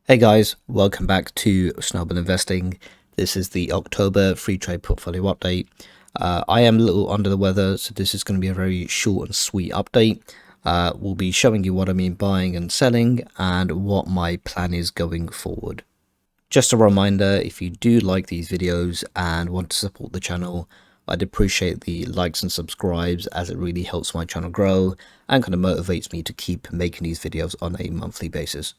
Hey guys, welcome back to Snowball Investing. This is the October Freetrade portfolio update. I am a little under the weather, so this is going to be a very short and sweet update. We'll be showing you what I mean buying and selling and what my plan is going forward. Just a reminder, if you do like these videos and want to support the channel, I'd appreciate the likes and subscribes as it really helps my channel grow and kind of motivates me to keep making these videos on a monthly basis.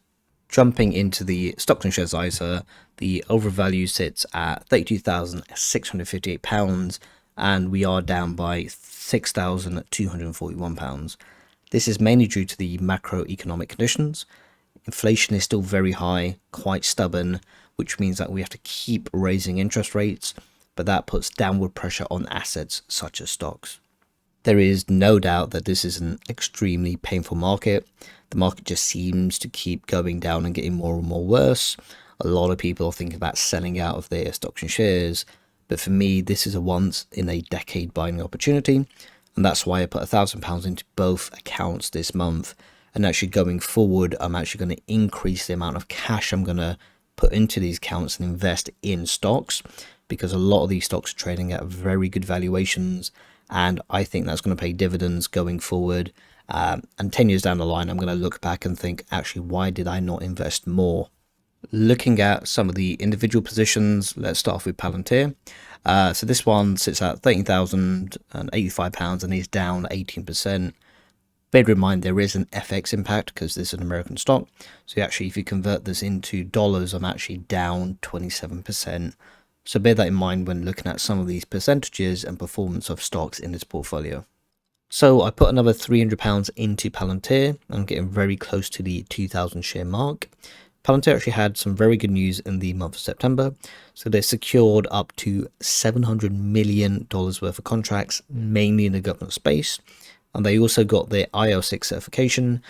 Jumping into the stocks and shares ISA, the overvalue sits at £32,658 and we are down by £6,241. This is mainly due to the macroeconomic conditions. Inflation is still very high, quite stubborn, which means that we have to keep raising interest rates, but that puts downward pressure on assets such as stocks. There is no doubt that this is an extremely painful market. The market just seems to keep going down and getting more and more worse. A lot of people are thinking about selling out of their stocks and shares, but for me, this is a once in a decade buying opportunity, and that's why I put £1,000 into both accounts this month. And actually going forward, I'm actually going to increase the amount of cash I'm going to put into these accounts and invest in stocks, because a lot of these stocks are trading at very good valuations, and I think that's going to pay dividends going forward. And 10 years down the line, I'm going to look back and think, actually, why did I not invest more? Looking at some of the individual positions, let's start off with Palantir. So this one sits at £13,085 and is down 18%. Bear in mind there is an FX impact because this is an American stock. So actually, if you convert this into dollars, I'm actually down 27%. So bear that in mind when looking at some of these percentages and performance of stocks in this portfolio. So I put another £300 into Palantir. I'm getting very close to the 2,000 share mark. Palantir actually had some very good news in the month of September. So they secured up to $700 million worth of contracts, mainly in the government space. And they also got their IL6 certification,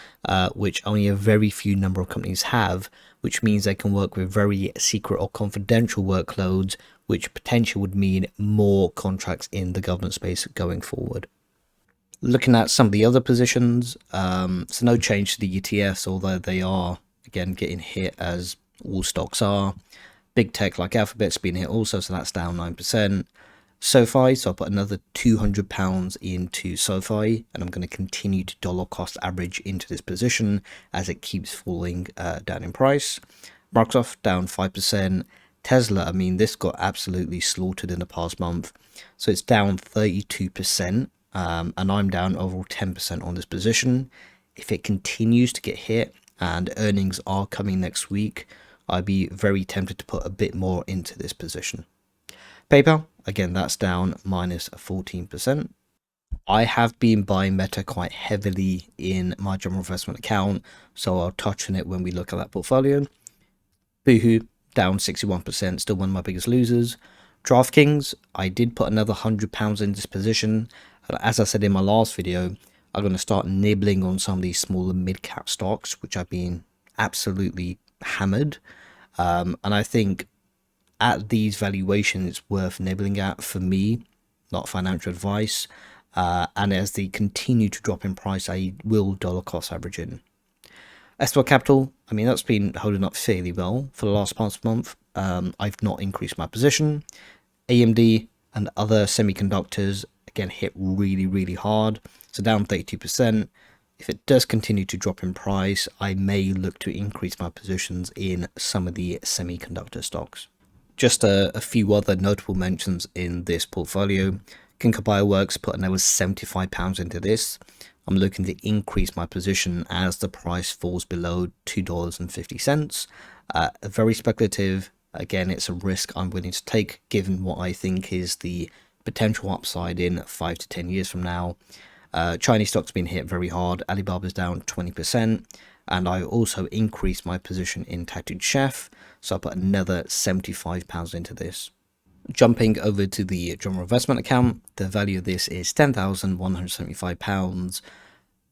which only a very few number of companies have, which means they can work with very secret or confidential workloads, which potentially would mean more contracts in the government space going forward. Looking at some of the other positions, so no change to the ETFs, although they are, again, getting hit as all stocks are. Big tech like Alphabet's been hit also, so that's down 9%. SoFi, so I put another £200 into SoFi, and I'm going to continue to dollar cost average into this position as it keeps falling down in price. Microsoft down 5%. Tesla, I mean, this got absolutely slaughtered in the past month, so it's down 32%, and I'm down overall 10% on this position. If it continues to get hit and earnings are coming next week, I'd be very tempted to put a bit more into this position. PayPal, again, that's down minus 14%. I have been buying Meta quite heavily in my general investment account, so I'll touch on it when we look at that portfolio. Boohoo, down 61%, still one of my biggest losers. DraftKings, I did put another £100 in this position. As I said in my last video, I'm going to start nibbling on some of these smaller mid-cap stocks, which I've been absolutely hammered. And I think at these valuations, it's worth nibbling at for me, not financial advice. And as they continue to drop in price, I will dollar cost average in. Eswell Capital, I mean, that's been holding up fairly well for the last past month. I've not increased my position. AMD and other semiconductors, again, hit really hard. So down 32%. If it does continue to drop in price, I may look to increase my positions in some of the semiconductor stocks. Just a few other notable mentions in this portfolio. Ginkgo Bioworks put another £75 into this. I'm looking to increase my position as the price falls below $2.50. Very speculative. Again, it's a risk I'm willing to take given what I think is the potential upside in 5 to 10 years from now. Chinese stocks been hit very hard. Alibaba's down 20%. And I also increased my position in Tattooed Chef, so I put another £75 into this. Jumping over to the general investment account, the value of this is £10,175.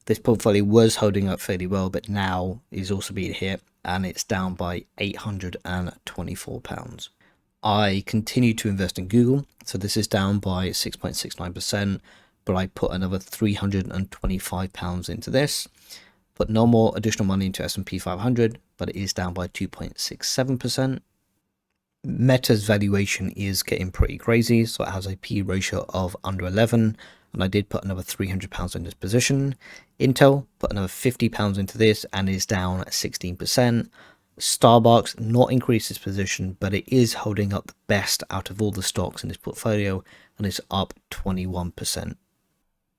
This portfolio was holding up fairly well, but now is also being hit, and it's down by £824. I continue to invest in Google, so this is down by 6.69%, but I put another £325 into this. Put no more additional money into S&P 500, but it is down by 2.67%. Meta's valuation is getting pretty crazy, so it has a P ratio of under 11, and I did put another £300 in this position. Intel put another £50 into this and is down 16%. Starbucks not increased its position, but it is holding up the best out of all the stocks in this portfolio, and it's up 21%.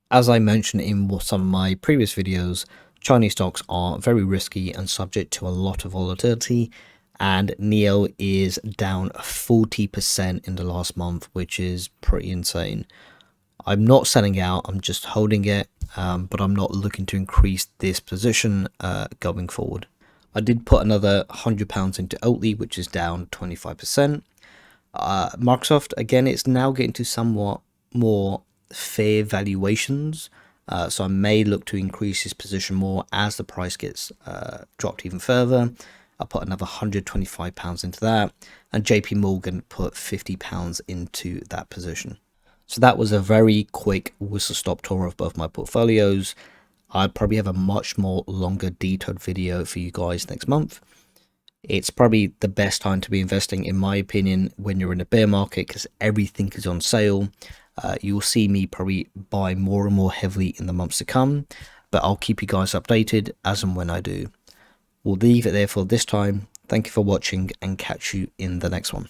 As I mentioned in some of my previous videos, Chinese stocks are very risky and subject to a lot of volatility, and NIO is down 40% in the last month, which is pretty insane. I'm not selling out, I'm just holding it, but I'm not looking to increase this position going forward. I did put another £100 into Oatly, which is down 25%. Microsoft, again, it's now getting to somewhat more fair valuations, so I may look to increase this position more as the price gets dropped even further. I put another £125 into that, and JP Morgan put £50 into that position. So that was a very quick whistle stop tour of both my portfolios. I'd probably have a much more longer detailed video for you guys next month. It's probably the best time to be investing, in my opinion, when you're in a bear market, because everything is on sale. You'll see me probably buy more and more heavily in the months to come, but I'll keep you guys updated as and when I do. We'll leave it there for this time. Thank you for watching, and catch you in the next one.